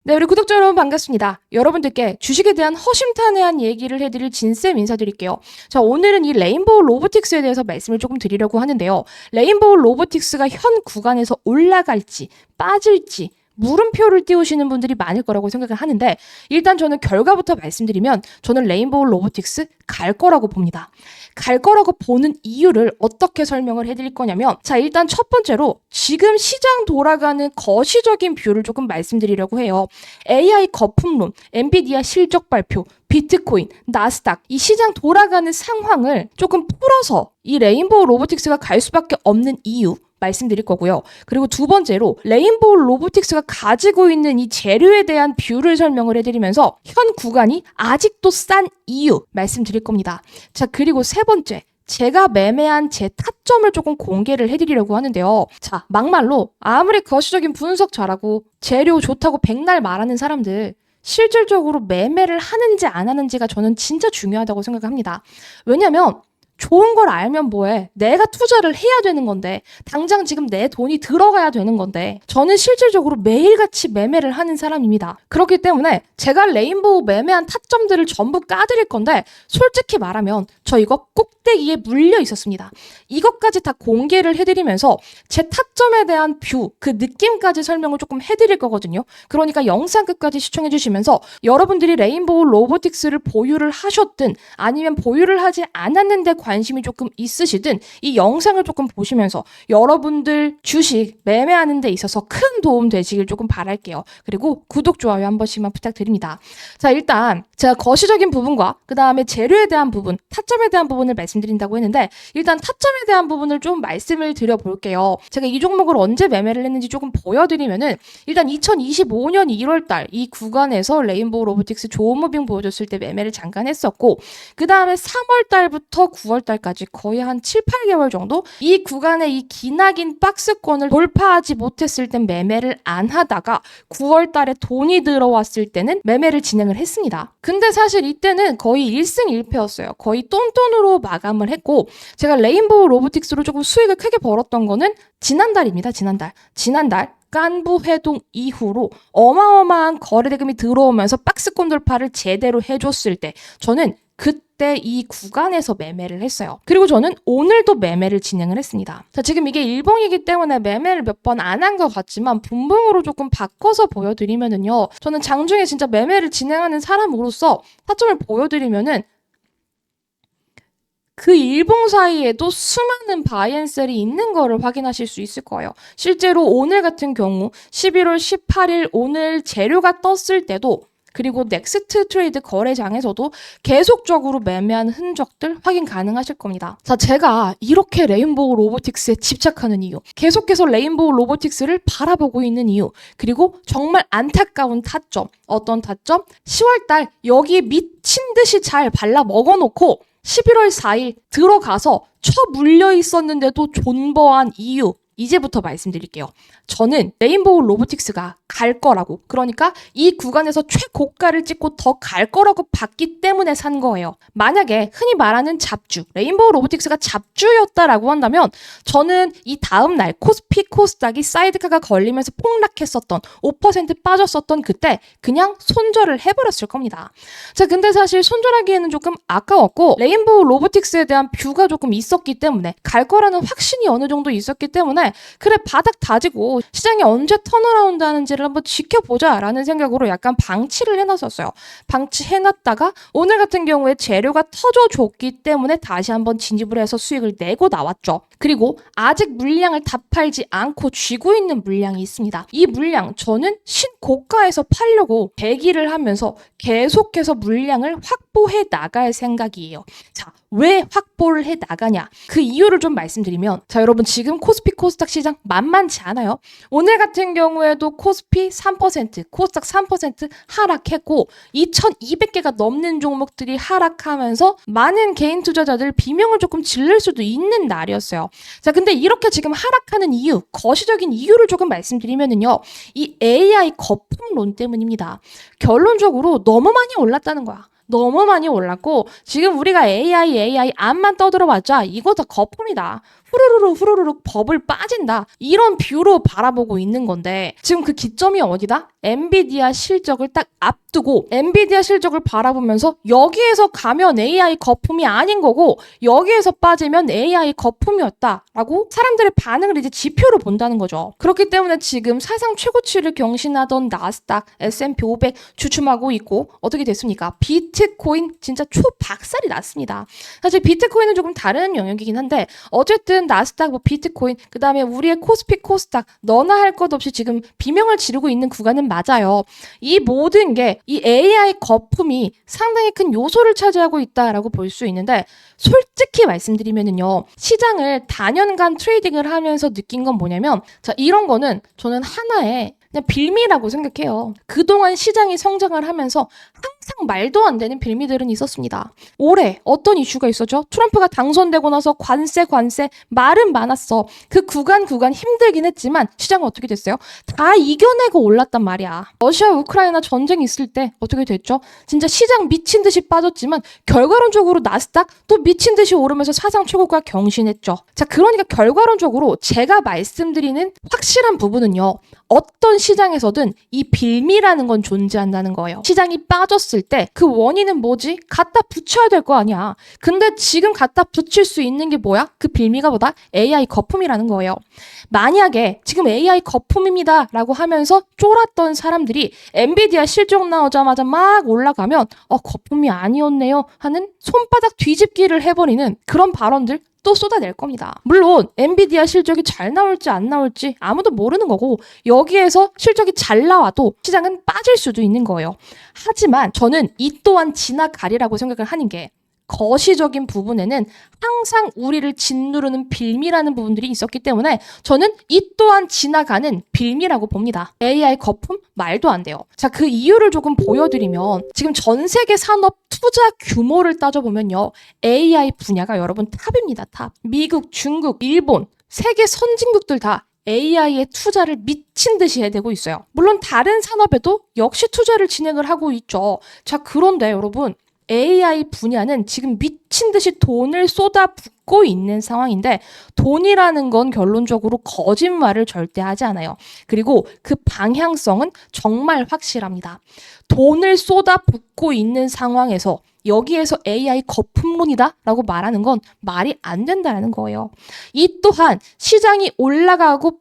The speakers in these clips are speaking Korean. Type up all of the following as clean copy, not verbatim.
네, 우리 구독자 여러분 반갑습니다. 여러분들께 주식에 대한 허심탄회한 얘기를 해드릴 진쌤 인사드릴게요. 자, 오늘은 이 레인보우 로보틱스에 대해서 말씀을 조금 드리려고 하는데요. 레인보우 로보틱스가 현 구간에서 올라갈지 빠질지 물음표를 띄우시는 분들이 많을 거라고 생각을 하는데, 일단 저는 결과부터 말씀드리면 저는 레인보우 로보틱스 갈 거라고 봅니다. 갈 거라고 보는 이유를 어떻게 설명을 해드릴 거냐면, 자, 일단 첫 번째로 지금 시장 돌아가는 거시적인 뷰를 조금 말씀드리려고 해요. AI 거품론, 엔비디아 실적 발표, 비트코인, 나스닥, 이 시장 돌아가는 상황을 조금 풀어서 이 레인보우 로보틱스가 갈 수밖에 없는 이유 말씀드릴 거고요. 그리고 두 번째로 레인보우 로보틱스가 가지고 있는 이 재료에 대한 뷰를 설명을 해드리면서 현 구간이 아직도 싼 이유 말씀드릴 겁니다. 자, 그리고 세 번째, 제가 매매한 제 타점을 조금 공개를 해드리려고 하는데요. 자, 막말로 아무리 거시적인 분석 잘하고 재료 좋다고 백날 말하는 사람들, 실질적으로 매매를 하는지 안 하는지가 저는 진짜 중요하다고 생각합니다. 왜냐면 좋은 걸 알면 뭐해? 내가 투자를 해야 되는 건데, 당장 지금 내 돈이 들어가야 되는 건데, 저는 실질적으로 매일같이 매매를 하는 사람입니다. 그렇기 때문에 제가 레인보우 매매한 타점들을 전부 까드릴 건데, 솔직히 말하면 저 이거 꼭대기에 물려 있었습니다. 이것까지 다 공개를 해드리면서 제 타점에 대한 뷰, 그 느낌까지 설명을 조금 해드릴 거거든요. 그러니까 영상 끝까지 시청해주시면서 여러분들이 레인보우 로보틱스를 보유를 하셨든 아니면 보유를 하지 않았는데 관심이 조금 있으시든 이 영상을 조금 보시면서 여러분들 주식 매매하는 데 있어서 큰 도움 되시길 조금 바랄게요. 그리고 구독, 좋아요 한 번씩만 부탁드립니다. 자, 일단 제가 거시적인 부분과 그 다음에 재료에 대한 부분, 타점에 대한 부분을 말씀드린다고 했는데, 일단 타점에 대한 부분을 좀 말씀을 드려볼게요. 제가 이 종목을 언제 매매를 했는지 조금 보여드리면은, 일단 2025년 1월달 이 구간에서 레인보우 로보틱스 좋은 무빙 보여줬을 때 매매를 잠깐 했었고, 그 다음에 3월달부터 9월달까지 거의 한 7, 8개월 정도 이 구간의 이 기나긴 박스권을 돌파하지 못했을 땐 매매를 안 하다가 9월달에 돈이 들어왔을 때는 매매를 진행을 했습니다. 근데 사실 이때는 거의 1승 1패였어요. 거의 똔똔으로 마감을 했고, 제가 레인보우 로보틱스로 조금 수익을 크게 벌었던 거는 지난달입니다. 지난달 깐부 회동 이후로 어마어마한 거래대금이 들어오면서 박스권 돌파를 제대로 해줬을 때 저는 그때 이 구간에서 매매를 했어요. 그리고 저는 오늘도 매매를 진행을 했습니다. 자, 지금 이게 일봉이기 때문에 매매를 몇 번 안 한 것 같지만 분봉으로 조금 바꿔서 보여드리면은요, 저는 장중에 진짜 매매를 진행하는 사람으로서 타점을 보여드리면은 그 일봉 사이에도 수많은 바이앤셀이 있는 거를 확인하실 수 있을 거예요. 실제로 오늘 같은 경우 11월 18일 오늘 재료가 떴을 때도, 그리고 넥스트 트레이드 거래장에서도 계속적으로 매매한 흔적들 확인 가능하실 겁니다. 자, 제가 이렇게 레인보우 로보틱스에 집착하는 이유, 계속해서 레인보우 로보틱스를 바라보고 있는 이유, 그리고 정말 안타까운 타점, 어떤 타점? 10월달 여기에 미친 듯이 잘 발라 먹어놓고 11월 4일 들어가서 쳐 물려 있었는데도 존버한 이유, 이제부터 말씀드릴게요. 저는 레인보우 로보틱스가 갈 거라고, 그러니까 이 구간에서 최고가를 찍고 더 갈 거라고 봤기 때문에 산 거예요. 만약에 흔히 말하는 잡주, 레인보우 로보틱스가 잡주였다라고 한다면 저는 이 다음날 코스피 코스닥이 사이드카가 걸리면서 폭락했었던 5% 빠졌었던 그때 그냥 손절을 해버렸을 겁니다. 자, 근데 사실 손절하기에는 조금 아까웠고 레인보우 로보틱스에 대한 뷰가 조금 있었기 때문에, 갈 거라는 확신이 어느 정도 있었기 때문에, 그래 바닥 다지고 시장이 언제 턴어라운드 하는지를 한번 지켜보자 라는 생각으로 약간 방치를 해놨었어요. 방치해놨다가 오늘 같은 경우에 재료가 터져줬기 때문에 다시 한번 진입을 해서 수익을 내고 나왔죠. 그리고 아직 물량을 다 팔지 않고 쥐고 있는 물량이 있습니다. 이 물량 저는 신고가에서 팔려고 대기를 하면서 계속해서 물량을 확보해 나갈 생각이에요. 자, 왜 확보를 해 나가냐? 그 이유를 좀 말씀드리면, 자, 여러분 지금 코스피 코스닥 시장 만만치 않아요. 오늘 같은 경우에도 코스피 3%, 코스닥 3% 하락했고 2,200개가 넘는 종목들이 하락하면서 많은 개인 투자자들 비명을 조금 질릴 수도 있는 날이었어요. 자, 근데 이렇게 지금 하락하는 이유, 거시적인 이유를 조금 말씀드리면은요, 이 AI 거품론 때문입니다. 결론적으로 너무 많이 올랐다는 거야. 너무 많이 올랐고 지금 우리가 AI 암만 떠들어봤자 이거 다 거품이다. 후루룩 버블 빠진다. 이런 뷰로 바라보고 있는 건데 지금 그 기점이 어디다? 엔비디아 실적을 딱 앞두고 엔비디아 실적을 바라보면서 여기에서 가면 AI 거품이 아닌 거고 여기에서 빠지면 AI 거품이었다라고 사람들의 반응을 이제 지표로 본다는 거죠. 그렇기 때문에 지금 사상 최고치를 경신하던 나스닥, S&P 500 주춤하고 있고 어떻게 됐습니까? 비트코인 진짜 초박살이 났습니다. 사실 비트코인은 조금 다른 영역이긴 한데 어쨌든 나스닥, 비트코인, 그 다음에 우리의 코스피, 코스닥 너나 할 것 없이 지금 비명을 지르고 있는 구간은 맞아요. 이 모든 게 이 AI 거품이 상당히 큰 요소를 차지하고 있다라고 볼 수 있는데 솔직히 말씀드리면은요. 시장을 다년간 트레이딩을 하면서 느낀 건 뭐냐면 자, 이런 거는 저는 하나의 그냥 빌미라고 생각해요. 그동안 시장이 성장을 하면서 항상 말도 안 되는 빌미들은 있었습니다. 올해 어떤 이슈가 있었죠? 트럼프가 당선되고 나서 관세 말은 많았어. 그 구간 힘들긴 했지만 시장은 어떻게 됐어요? 다 이겨내고 올랐단 말이야. 러시아 우크라이나 전쟁 있을 때 어떻게 됐죠? 진짜 시장 미친 듯이 빠졌지만 결과론적으로 나스닥 또 미친 듯이 오르면서 사상 최고가 경신했죠. 자, 그러니까 결과론적으로 제가 말씀드리는 확실한 부분은요. 어떤 시장에서든 이 빌미라는 건 존재한다는 거예요. 시장이 빠졌을 때 그 원인은 뭐지? 갖다 붙여야 될 거 아니야. 근데 지금 갖다 붙일 수 있는 게 뭐야? 그 빌미가 뭐다? AI 거품이라는 거예요. 만약에 지금 AI 거품입니다 라고 하면서 쫄았던 사람들이 엔비디아 실적 나오자마자 막 올라가면 거품이 아니었네요 하는 손바닥 뒤집기를 해버리는 그런 발언들 또 쏟아낼 겁니다. 물론 엔비디아 실적이 잘 나올지 안 나올지 아무도 모르는 거고 여기에서 실적이 잘 나와도 시장은 빠질 수도 있는 거예요. 하지만 저는 이 또한 지나가리라고 생각을 하는 게 거시적인 부분에는 항상 우리를 짓누르는 빌미라는 부분들이 있었기 때문에 저는 이 또한 지나가는 빌미라고 봅니다. AI 거품? 말도 안 돼요. 자, 그 이유를 조금 보여드리면 지금 전 세계 산업 투자 규모를 따져보면요. AI 분야가 여러분 탑입니다. 탑. 미국, 중국, 일본, 세계 선진국들 다 AI에 투자를 미친 듯이 해대고 있어요. 물론 다른 산업에도 역시 투자를 진행을 하고 있죠. 자, 그런데 여러분 AI 분야는 지금 미친 듯이 돈을 쏟아붓고 있는 상황인데 돈이라는 건 결론적으로 거짓말을 절대 하지 않아요. 그리고 그 방향성은 정말 확실합니다. 돈을 쏟아붓고 있는 상황에서 여기에서 AI 거품론이다 라고 말하는 건 말이 안 된다는 거예요. 이 또한 시장이 올라가고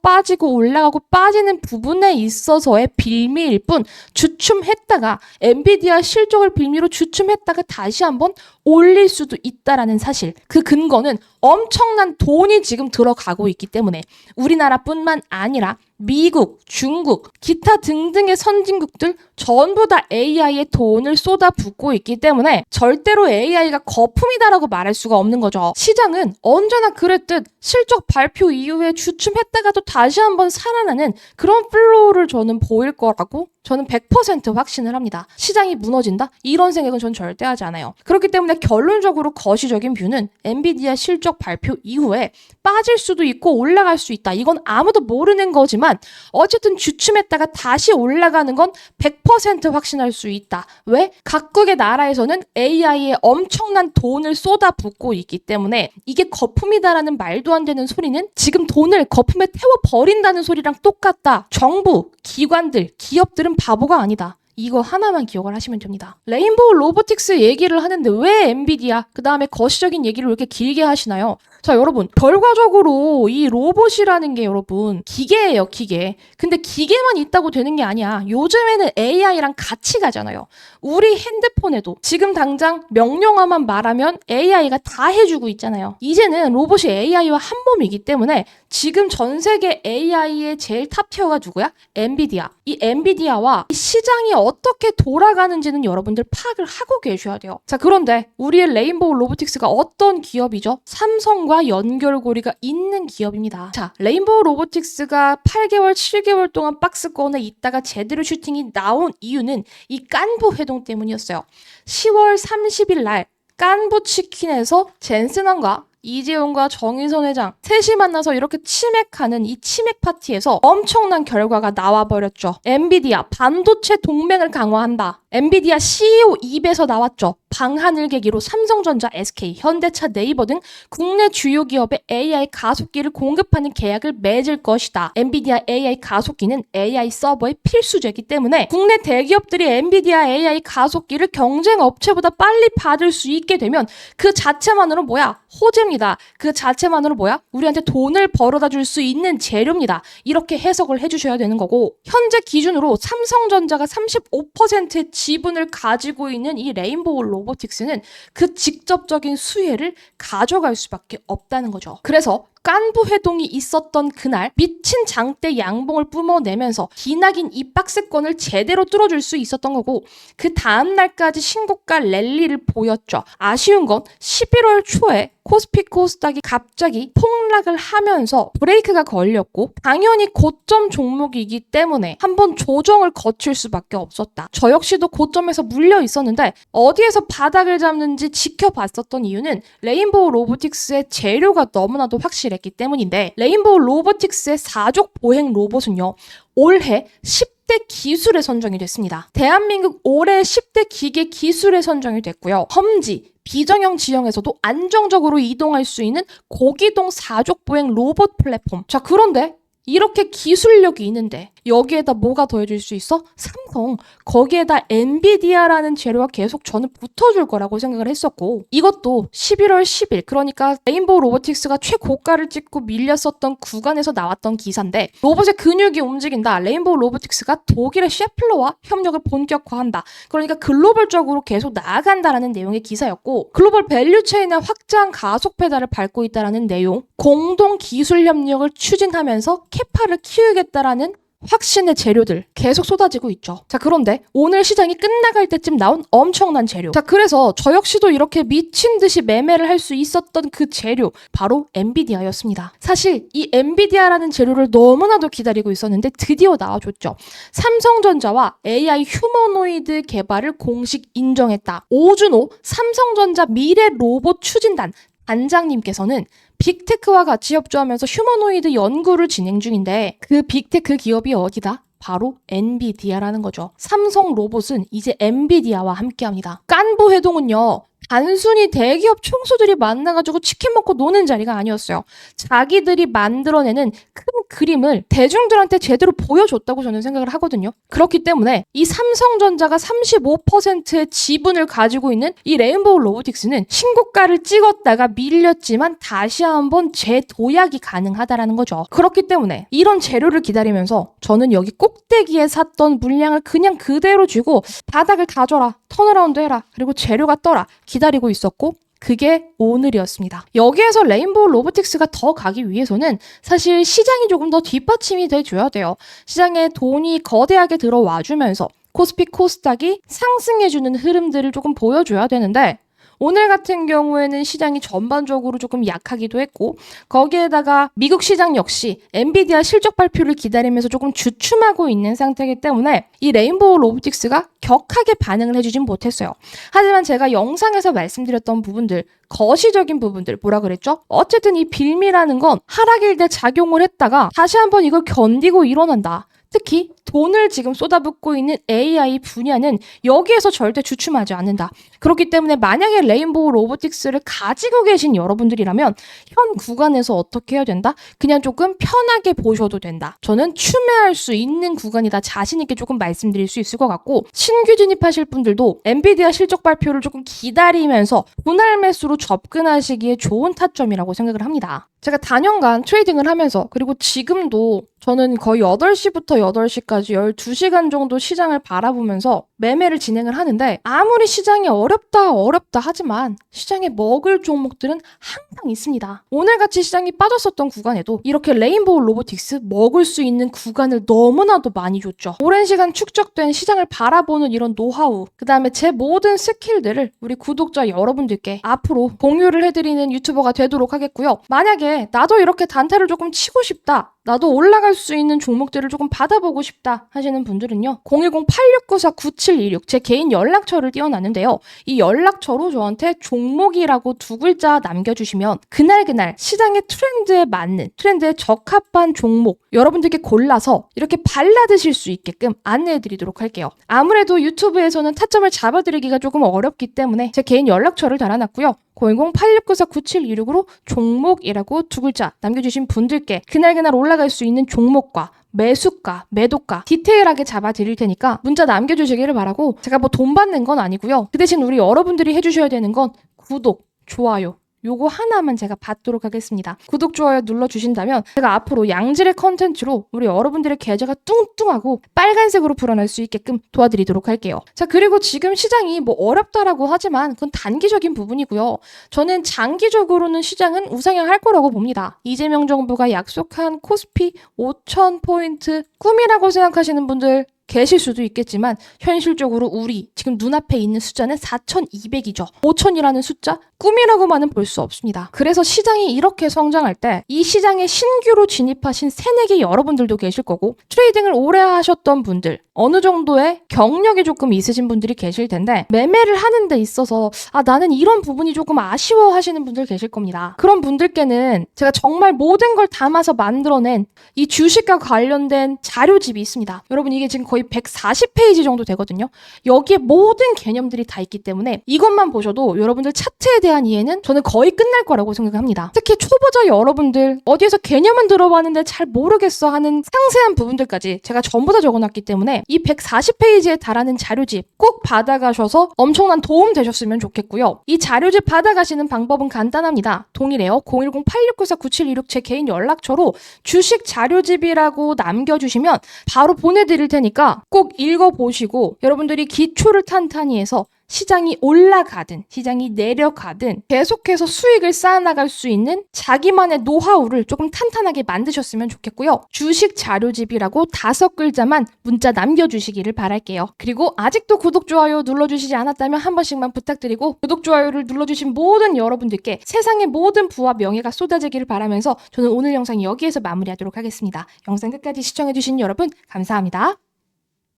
빠지는 부분에 있어서의 빌미일 뿐 주춤했다가 엔비디아 실적을 빌미로 주춤했다가 다시 한번 올릴 수도 있다라는 사실. 그 근거는 엄청난 돈이 지금 들어가고 있기 때문에 우리나라뿐만 아니라 미국, 중국, 기타 등등의 선진국들 전부 다 AI에 돈을 쏟아붓고 있기 때문에 절대로 AI가 거품이다라고 말할 수가 없는 거죠. 시장은 언제나 그랬듯 실적 발표 이후에 주춤했다가도 다시 한번 살아나는 그런 플로우를 저는 보일 거라고 저는 100% 확신을 합니다. 시장이 무너진다? 이런 생각은 전 절대 하지 않아요. 그렇기 때문에 결론적으로 거시적인 뷰는 엔비디아 실적 발표 이후에 빠질 수도 있고 올라갈 수 있다. 이건 아무도 모르는 거지만 어쨌든 주춤했다가 다시 올라가는 건 100% 확신할 수 있다. 왜? 각국의 나라에서는 AI에 엄청난 돈을 쏟아붓고 있기 때문에 이게 거품이다라는 말도 안 되는 소리는 지금 돈을 거품에 태워버린다는 소리랑 똑같다. 정부, 기관들, 기업들은 바보가 아니다. 이거 하나만 기억을 하시면 됩니다. 레인보우 로보틱스 얘기를 하는데 왜 엔비디아, 그 다음에 거시적인 얘기를 왜 이렇게 길게 하시나요? 자, 여러분, 결과적으로 이 로봇이라는 게 여러분 기계예요, 기계. 근데 기계만 있다고 되는 게 아니야. 요즘에는 AI랑 같이 가잖아요. 우리 핸드폰에도 지금 당장 명령어만 말하면 AI가 다 해주고 있잖아요. 이제는 로봇이 AI와 한 몸이기 때문에 지금 전 세계 AI의 제일 탑티어가 누구야? 엔비디아. 이 엔비디아와 이 시장이 어떻게 돌아가는지는 여러분들 파악을 하고 계셔야 돼요. 자, 그런데 우리의 레인보우 로보틱스가 어떤 기업이죠? 삼성과 연결고리가 있는 기업입니다. 자, 레인보우 로보틱스가 8개월, 7개월 동안 박스권에 있다가 제대로 슈팅이 나온 이유는 이 깐부 회동 때문이었어요. 10월 30일 날 깐부 치킨에서 젠슨왕과 이재용과 정의선 회장 셋이 만나서 이렇게 치맥하는 이 치맥 파티에서 엄청난 결과가 나와버렸죠. 엔비디아 반도체 동맹을 강화한다. 엔비디아 CEO 입에서 나왔죠. 방하늘 계기로 삼성전자, SK, 현대차, 네이버 등 국내 주요 기업에 AI 가속기를 공급하는 계약을 맺을 것이다. 엔비디아 AI 가속기는 AI 서버의 필수제이기 때문에 국내 대기업들이 엔비디아 AI 가속기를 경쟁 업체보다 빨리 받을 수 있게 되면 그 자체만으로 뭐야? 호재입니다. 그 자체만으로 뭐야? 우리한테 돈을 벌어다 줄 수 있는 재료입니다. 이렇게 해석을 해주셔야 되는 거고, 현재 기준으로 삼성전자가 35%의 지분을 가지고 있는 이 레인보우 로보틱스는 그 직접적인 수혜를 가져갈 수밖에 없다는 거죠. 그래서 깐부 회동이 있었던 그날 미친 장대 양봉을 뿜어내면서 기나긴 이 박스권을 제대로 뚫어줄 수 있었던 거고, 그 다음날까지 신고가 랠리를 보였죠. 아쉬운 건 11월 초에 코스피 코스닥이 갑자기 폭락을 하면서 브레이크가 걸렸고, 당연히 고점 종목이기 때문에 한번 조정을 거칠 수밖에 없었다. 저 역시도 고점에서 물려 있었는데 어디에서 바닥을 잡는지 지켜봤었던 이유는 레인보우 로보틱스의 재료가 너무나도 확실했기 때문인데, 레인보우 로보틱스의 4족 보행 로봇은요, 올해 10대 기술에 선정이 됐습니다. 대한민국 올해 10대 기계 기술에 선정이 됐고요. 험지, 비정형 지형에서도 안정적으로 이동할 수 있는 고기동 4족 보행 로봇 플랫폼. 자, 그런데 이렇게 기술력이 있는데 여기에다 뭐가 더해질 수 있어? 삼성. 거기에다 엔비디아라는 재료가 계속 저는 붙어줄 거라고 생각을 했었고, 이것도 11월 10일, 그러니까 레인보우 로보틱스가 최고가를 찍고 밀렸었던 구간에서 나왔던 기사인데, 로봇의 근육이 움직인다. 레인보우 로보틱스가 독일의 셰플러와 협력을 본격화한다. 그러니까 글로벌적으로 계속 나아간다라는 내용의 기사였고, 글로벌 밸류체인의 확장 가속 페달을 밟고 있다라는 내용, 공동 기술 협력을 추진하면서 캐파를 키우겠다라는 확신의 재료들 계속 쏟아지고 있죠. 자, 그런데 오늘 시장이 끝나갈 때쯤 나온 엄청난 재료. 자, 그래서 저 역시도 이렇게 미친 듯이 매매를 할 수 있었던 그 재료, 바로 엔비디아였습니다. 사실 이 엔비디아라는 재료를 너무나도 기다리고 있었는데 드디어 나와줬죠. 삼성전자와 AI 휴머노이드 개발을 공식 인정했다. 오준호 삼성전자 미래 로봇 추진단 단장님께서는 빅테크와 같이 협조하면서 휴머노이드 연구를 진행 중인데, 그 빅테크 기업이 어디다? 바로 엔비디아라는 거죠. 삼성 로봇은 이제 엔비디아와 함께합니다. 깐부 회동은요, 단순히 대기업 총수들이 만나가지고 치킨 먹고 노는 자리가 아니었어요. 자기들이 만들어내는 큰 그림을 대중들한테 제대로 보여줬다고 저는 생각을 하거든요. 그렇기 때문에 이 삼성전자가 35%의 지분을 가지고 있는 이 레인보우 로보틱스는 신고가를 찍었다가 밀렸지만 다시 한번 재도약이 가능하다라는 거죠. 그렇기 때문에 이런 재료를 기다리면서 저는 여기 꼭대기에 샀던 물량을 그냥 그대로 주고 바닥을 다져라, 턴어라운드 해라, 그리고 재료가 떠라 기다리고 있었고, 그게 오늘이었습니다. 여기에서 레인보우 로보틱스가 더 가기 위해서는 사실 시장이 조금 더 뒷받침이 돼줘야 돼요. 시장에 돈이 거대하게 들어와주면서 코스피 코스닥이 상승해주는 흐름들을 조금 보여줘야 되는데, 오늘 같은 경우에는 시장이 전반적으로 조금 약하기도 했고, 거기에다가 미국 시장 역시 엔비디아 실적 발표를 기다리면서 조금 주춤하고 있는 상태이기 때문에 이 레인보우 로보틱스가 격하게 반응을 해주진 못했어요. 하지만 제가 영상에서 말씀드렸던 부분들, 거시적인 부분들, 뭐라 그랬죠? 어쨌든 이 빌미라는 건 하락일 때 작용을 했다가 다시 한번 이걸 견디고 일어난다. 특히 돈을 지금 쏟아붓고 있는 AI 분야는 여기에서 절대 주춤하지 않는다. 그렇기 때문에 만약에 레인보우 로보틱스를 가지고 계신 여러분들이라면 현 구간에서 어떻게 해야 된다? 그냥 조금 편하게 보셔도 된다. 저는 추매할 수 있는 구간이다. 자신 있게 조금 말씀드릴 수 있을 것 같고, 신규 진입하실 분들도 엔비디아 실적 발표를 조금 기다리면서 분할 매수로 접근하시기에 좋은 타점이라고 생각을 합니다. 제가 단연간 트레이딩을 하면서, 그리고 지금도 저는 거의 8시부터 8시까지 12시간 정도 시장을 바라보면서 매매를 진행을 하는데, 아무리 시장이 어렵다 하지만 시장에 먹을 종목들은 항상 있습니다. 오늘같이 시장이 빠졌었던 구간에도 이렇게 레인보우 로보틱스 먹을 수 있는 구간을 너무나도 많이 줬죠. 오랜 시간 축적된 시장을 바라보는 이런 노하우, 그 다음에 제 모든 스킬들을 우리 구독자 여러분들께 앞으로 공유를 해드리는 유튜버가 되도록 하겠고요. 만약에 나도 이렇게 단타를 조금 치고 싶다, 나도 올라갈 수 있는 종목들을 조금 받아보고 싶다 하시는 분들은요, 010-8694-97 9726 제 개인 연락처를 띄워놨는데요. 이 연락처로 저한테 종목이라고 두 글자 남겨주시면 그날 시장의 트렌드에 맞는, 트렌드에 적합한 종목 여러분들께 골라서 이렇게 발라드실 수 있게끔 안내해드리도록 할게요. 아무래도 유튜브에서는 타점을 잡아드리기가 조금 어렵기 때문에 제 개인 연락처를 달아놨고요. 010-8694-9726으로 종목이라고 두 글자 남겨주신 분들께 그날 올라갈 수 있는 종목과 매수가, 매도가 디테일하게 잡아드릴 테니까 문자 남겨주시기를 바라고, 제가 뭐 돈 받는 건 아니고요. 그 대신 우리 여러분들이 해주셔야 되는 건 구독, 좋아요 요거 하나만 제가 받도록 하겠습니다. 구독, 좋아요 눌러주신다면 제가 앞으로 양질의 컨텐츠로 우리 여러분들의 계좌가 뚱뚱하고 빨간색으로 불어날 수 있게끔 도와드리도록 할게요. 자, 그리고 지금 시장이 뭐 어렵다라고 하지만 그건 단기적인 부분이고요. 저는 장기적으로는 시장은 우상향할 거라고 봅니다. 이재명 정부가 약속한 코스피 5,000포인트 꿈이라고 생각하시는 분들 계실 수도 있겠지만 현실적으로 우리 지금 눈앞에 있는 숫자는 4,200이죠. 5,000이라는 숫자 꿈이라고만은 볼 수 없습니다. 그래서 시장이 이렇게 성장할 때 이 시장에 신규로 진입하신 새내기 여러분들도 계실 거고, 트레이딩을 오래 하셨던 분들, 어느 정도의 경력이 조금 있으신 분들이 계실 텐데 매매를 하는 데 있어서 나는 이런 부분이 조금 아쉬워 하시는 분들 계실 겁니다. 그런 분들께는 제가 정말 모든 걸 담아서 만들어낸 이 주식과 관련된 자료집이 있습니다. 여러분, 이게 지금 거의 140페이지 정도 되거든요. 여기에 모든 개념들이 다 있기 때문에 이것만 보셔도 여러분들 차트에 대한 이해는 저는 거의 끝날 거라고 생각합니다. 특히 초보자 여러분들, 어디에서 개념은 들어봤는데 잘 모르겠어 하는 상세한 부분들까지 제가 전부 다 적어놨기 때문에 이 140페이지에 달하는 자료집 꼭 받아가셔서 엄청난 도움 되셨으면 좋겠고요. 이 자료집 받아가시는 방법은 간단합니다. 동일해요. 010-8694-9726 제 개인 연락처로 주식 자료집이라고 남겨주시면 바로 보내드릴 테니까 꼭 읽어보시고 여러분들이 기초를 탄탄히 해서 시장이 올라가든 시장이 내려가든 계속해서 수익을 쌓아나갈 수 있는 자기만의 노하우를 조금 탄탄하게 만드셨으면 좋겠고요. 주식 자료집이라고 5글자만 문자 남겨주시기를 바랄게요. 그리고 아직도 구독, 좋아요 눌러주시지 않았다면 한 번씩만 부탁드리고, 구독, 좋아요를 눌러주신 모든 여러분들께 세상의 모든 부와 명예가 쏟아지기를 바라면서 저는 오늘 영상 여기에서 마무리하도록 하겠습니다. 영상 끝까지 시청해주신 여러분 감사합니다.